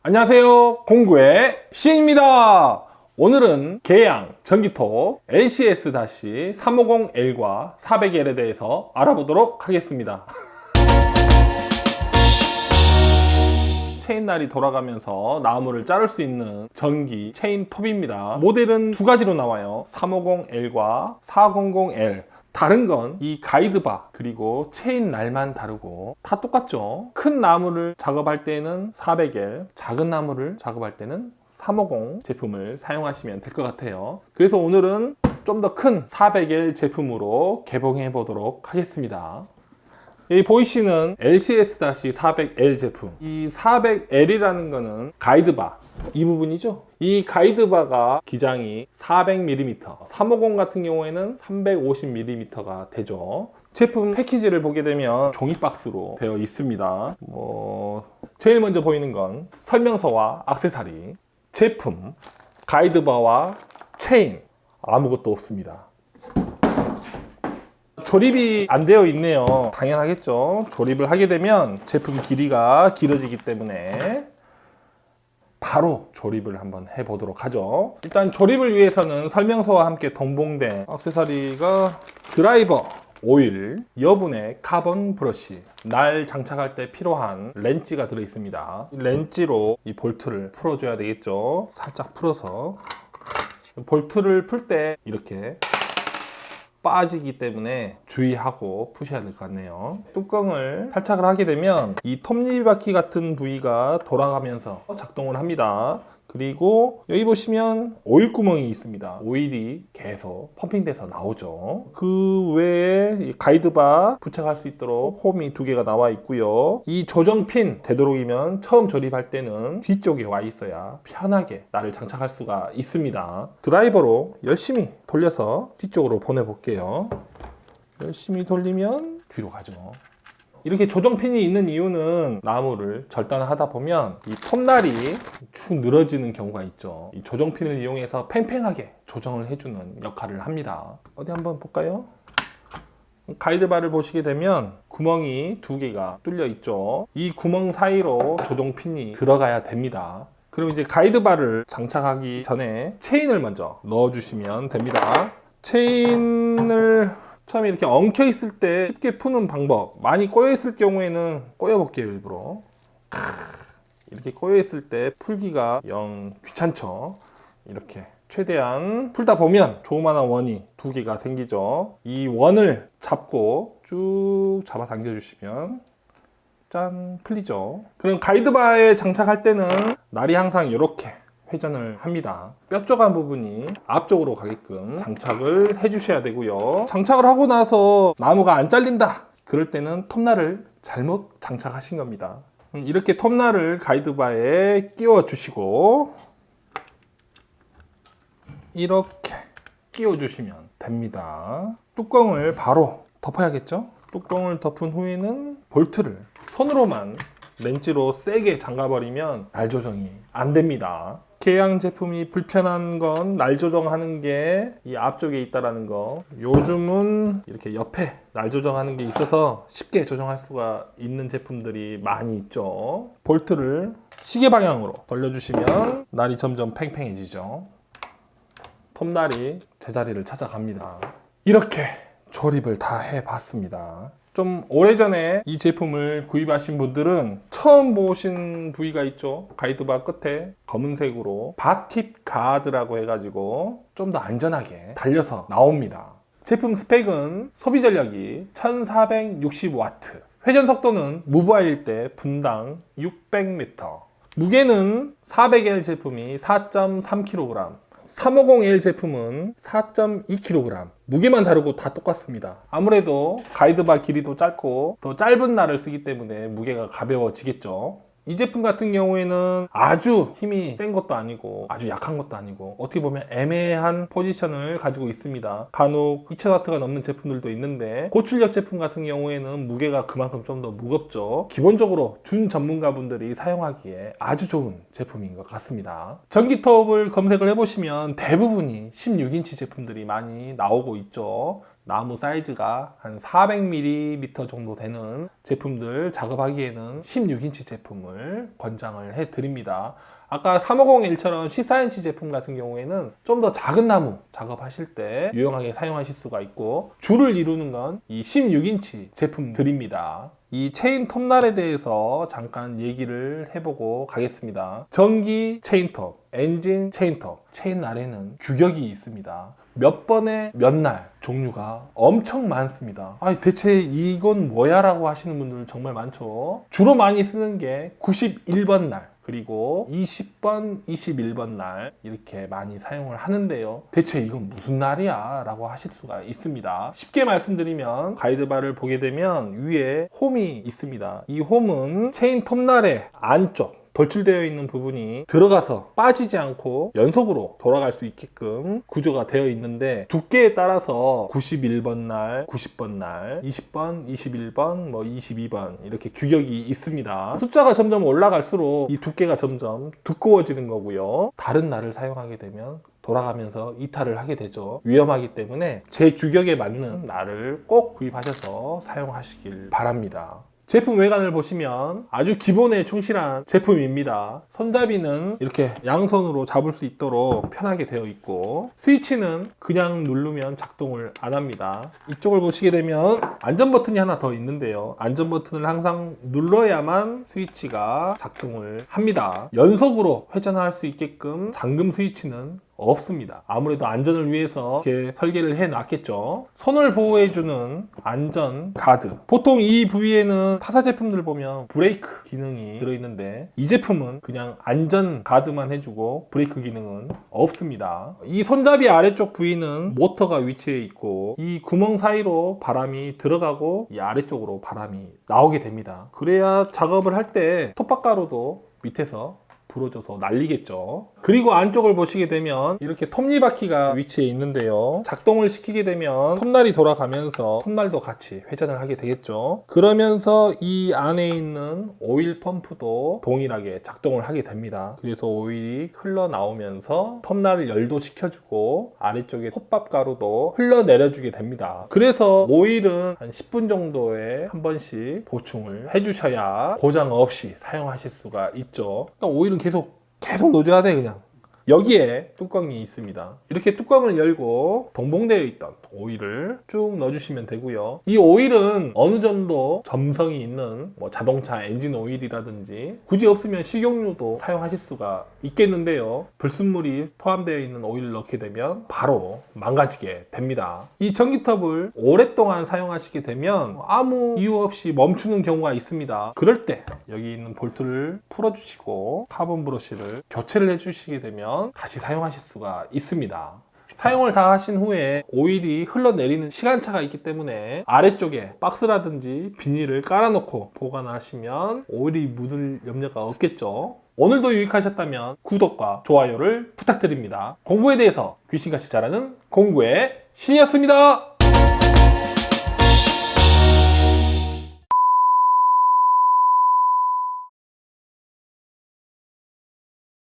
안녕하세요, 공구의 신입니다. 오늘은 계양 전기톱 LCS-350L과 400L에 대해서 알아보도록 하겠습니다. 체인날이 돌아가면서 나무를 자를 수 있는 전기 체인 톱입니다. 모델은 두 가지로 나와요. 350L과 400L. 다른 건 이 가이드바 그리고 체인 날만 다르고 다 똑같죠. 큰 나무를 작업할 때는 400L, 작은 나무를 작업할 때는 350 제품을 사용하시면 될 것 같아요. 그래서 오늘은 좀 더 큰 400L 제품으로 개봉해 보도록 하겠습니다. 이 보이시는 LCS-400L 제품, 이 400L이라는 거는 가이드바 이 부분이죠. 이 가이드바가 기장이 400mm, 350 같은 경우에는 350mm가 되죠. 제품 패키지를 보게 되면 종이 박스로 되어 있습니다. 제일 먼저 보이는 건 설명서와 액세서리, 제품, 가이드바와 체인, 아무것도 없습니다. 조립이 안 되어 있네요. 당연하겠죠. 조립을 하게 되면 제품 길이가 길어지기 때문에 바로 조립을 한번 해보도록 하죠. 일단 조립을 위해서는 설명서와 함께 동봉된 액세서리가 드라이버, 오일, 여분의 카본 브러쉬, 날 장착할 때 필요한 렌치가 들어있습니다. 이 렌치로 이 볼트를 풀어줘야 되겠죠. 살짝 풀어서 볼트를 풀 때 이렇게 빠지기 때문에 주의하고 푸셔야 될 것 같네요. 뚜껑을 탈착을 하게 되면 이 톱니바퀴 같은 부위가 돌아가면서 작동을 합니다. 그리고 여기 보시면 오일 구멍이 있습니다. 오일이 계속 펌핑돼서 나오죠. 그 외에 이 가이드바 부착할 수 있도록 홈이 두 개가 나와 있고요. 이 조정핀 되도록이면 처음 조립할 때는 뒤쪽에 와 있어야 편하게 나를 장착할 수가 있습니다. 드라이버로 열심히 돌려서 뒤쪽으로 보내볼게요. 열심히 돌리면 뒤로 가죠. 이렇게 조정핀이 있는 이유는 나무를 절단하다 보면 이 톱날이 축 늘어지는 경우가 있죠. 이 조정핀을 이용해서 팽팽하게 조정을 해주는 역할을 합니다. 어디 한번 볼까요? 가이드바를 보시게 되면 구멍이 두 개가 뚫려 있죠. 이 구멍 사이로 조정핀이 들어가야 됩니다. 그럼 이제 가이드바를 장착하기 전에 체인을 먼저 넣어주시면 됩니다. 체인을 처음에 이렇게 엉켜 있을 때 쉽게 푸는 방법, 많이 꼬여 있을 경우에는 꼬여 볼게요. 일부러 이렇게 꼬여 있을 때 풀기가 영 귀찮죠. 이렇게 최대한 풀다 보면 조그마한 원이 두 개가 생기죠. 이 원을 잡고 쭉 잡아 당겨 주시면 짠, 풀리죠. 그럼 가이드바에 장착할 때는 날이 항상 이렇게 회전을 합니다. 뾰족한 부분이 앞쪽으로 가게끔 장착을 해주셔야 되고요. 장착을 하고 나서 나무가 안 잘린다, 그럴 때는 톱날을 잘못 장착하신 겁니다. 이렇게 톱날을 가이드바에 끼워 주시고 이렇게 끼워 주시면 됩니다. 뚜껑을 바로 덮어야겠죠. 뚜껑을 덮은 후에는 볼트를 손으로만 렌치로 세게 잠가버리면 날 조정이 안 됩니다. 계양 제품이 불편한 건 날 조정하는 게 이 앞쪽에 있다라는 거. 요즘은 이렇게 옆에 날 조정하는 게 있어서 쉽게 조정할 수가 있는 제품들이 많이 있죠. 볼트를 시계 방향으로 돌려주시면 날이 점점 팽팽해지죠. 톱날이 제자리를 찾아갑니다. 이렇게 조립을 다 해봤습니다. 좀 오래전에 이 제품을 구입하신 분들은 처음 보신 부위가 있죠. 가이드바 끝에 검은색으로 바팁 가드라고 해가지고 좀 더 안전하게 달려서 나옵니다. 제품 스펙은 소비 전력이 1460W, 회전 속도는 무브아일 때 분당 600m, 무게는 400L 제품이 4.3kg, 350L 제품은 4.2kg. 무게만 다르고 다 똑같습니다. 아무래도 가이드바 길이도 짧고 더 짧은 날을 쓰기 때문에 무게가 가벼워지겠죠. 이 제품 같은 경우에는 아주 힘이 센 것도 아니고 아주 약한 것도 아니고 어떻게 보면 애매한 포지션을 가지고 있습니다. 간혹 2000W가 넘는 제품들도 있는데 고출력 제품 같은 경우에는 무게가 그만큼 좀 더 무겁죠. 기본적으로 준 전문가분들이 사용하기에 아주 좋은 제품인 것 같습니다. 전기톱을 검색을 해보시면 대부분이 16인치 제품들이 많이 나오고 있죠. 나무 사이즈가 한 400mm 정도 되는 제품들 작업하기에는 16인치 제품을 권장을 해드립니다. 아까 3501처럼 14인치 제품 같은 경우에는 좀 더 작은 나무 작업하실 때 유용하게 사용하실 수가 있고, 주를 이루는 건 이 16인치 제품들입니다. 이 체인 톱날에 대해서 잠깐 얘기를 해보고 가겠습니다. 전기 체인톱, 엔진 체인톱, 체인날에는 규격이 있습니다. 몇 번에 몇 날 종류가 엄청 많습니다. 대체 이건 뭐야? 라고 하시는 분들 정말 많죠. 주로 많이 쓰는 게 91번 날, 그리고 20번, 21번 날 이렇게 많이 사용을 하는데요. 대체 이건 무슨 날이야? 라고 하실 수가 있습니다. 쉽게 말씀드리면 가이드바를 보게 되면 위에 홈이 있습니다. 이 홈은 체인 톱날의 안쪽 돌출되어 있는 부분이 들어가서 빠지지 않고 연속으로 돌아갈 수 있게끔 구조가 되어 있는데, 두께에 따라서 91번 날, 90번 날, 20번, 21번, 22번 이렇게 규격이 있습니다. 숫자가 점점 올라갈수록 이 두께가 점점 두꺼워지는 거고요. 다른 날을 사용하게 되면 돌아가면서 이탈을 하게 되죠. 위험하기 때문에 제 규격에 맞는 날을 꼭 구입하셔서 사용하시길 바랍니다. 제품 외관을 보시면 아주 기본에 충실한 제품입니다. 손잡이는 이렇게 양손으로 잡을 수 있도록 편하게 되어 있고, 스위치는 그냥 누르면 작동을 안 합니다. 이쪽을 보시게 되면 안전 버튼이 하나 더 있는데요. 안전 버튼을 항상 눌러야만 스위치가 작동을 합니다. 연속으로 회전할 수 있게끔 잠금 스위치는 없습니다. 아무래도 안전을 위해서 이렇게 설계를 해 놨겠죠. 손을 보호해주는 안전 가드. 보통 이 부위에는 타사 제품들 보면 브레이크 기능이 들어있는데, 이 제품은 그냥 안전 가드만 해주고 브레이크 기능은 없습니다. 이 손잡이 아래쪽 부위는 모터가 위치해 있고, 이 구멍 사이로 바람이 들어가고 이 아래쪽으로 바람이 나오게 됩니다. 그래야 작업을 할 때 톱밥가루도 밑에서 불어줘서 날리겠죠. 그리고 안쪽을 보시게 되면 이렇게 톱니바퀴가 위치해 있는데요. 작동을 시키게 되면 톱날이 돌아가면서 톱날도 같이 회전을 하게 되겠죠. 그러면서 이 안에 있는 오일 펌프도 동일하게 작동을 하게 됩니다. 그래서 오일이 흘러나오면서 톱날을 열도 시켜주고 아래쪽에 톱밥가루도 흘러내려주게 됩니다. 그래서 오일은 한 10분 정도에 한 번씩 보충을 해주셔야 고장 없이 사용하실 수가 있죠. 그러니까 오일은 계속 넣어줘야 돼. 그냥 여기에 뚜껑이 있습니다. 이렇게 뚜껑을 열고 동봉되어 있던 오일을 쭉 넣어주시면 되고요. 이 오일은 어느 정도 점성이 있는 자동차 엔진 오일이라든지, 굳이 없으면 식용유도 사용하실 수가 있겠는데요. 불순물이 포함되어 있는 오일을 넣게 되면 바로 망가지게 됩니다. 이 전기톱을 오랫동안 사용하시게 되면 아무 이유 없이 멈추는 경우가 있습니다. 그럴 때 여기 있는 볼트를 풀어주시고 카본 브러쉬를 교체를 해주시게 되면 다시 사용하실 수가 있습니다. 사용을 다 하신 후에 오일이 흘러내리는 시간차가 있기 때문에 아래쪽에 박스라든지 비닐을 깔아놓고 보관하시면 오일이 묻을 염려가 없겠죠. 오늘도 유익하셨다면 구독과 좋아요를 부탁드립니다. 공부에 대해서 귀신같이 잘하는 공구의 신이었습니다.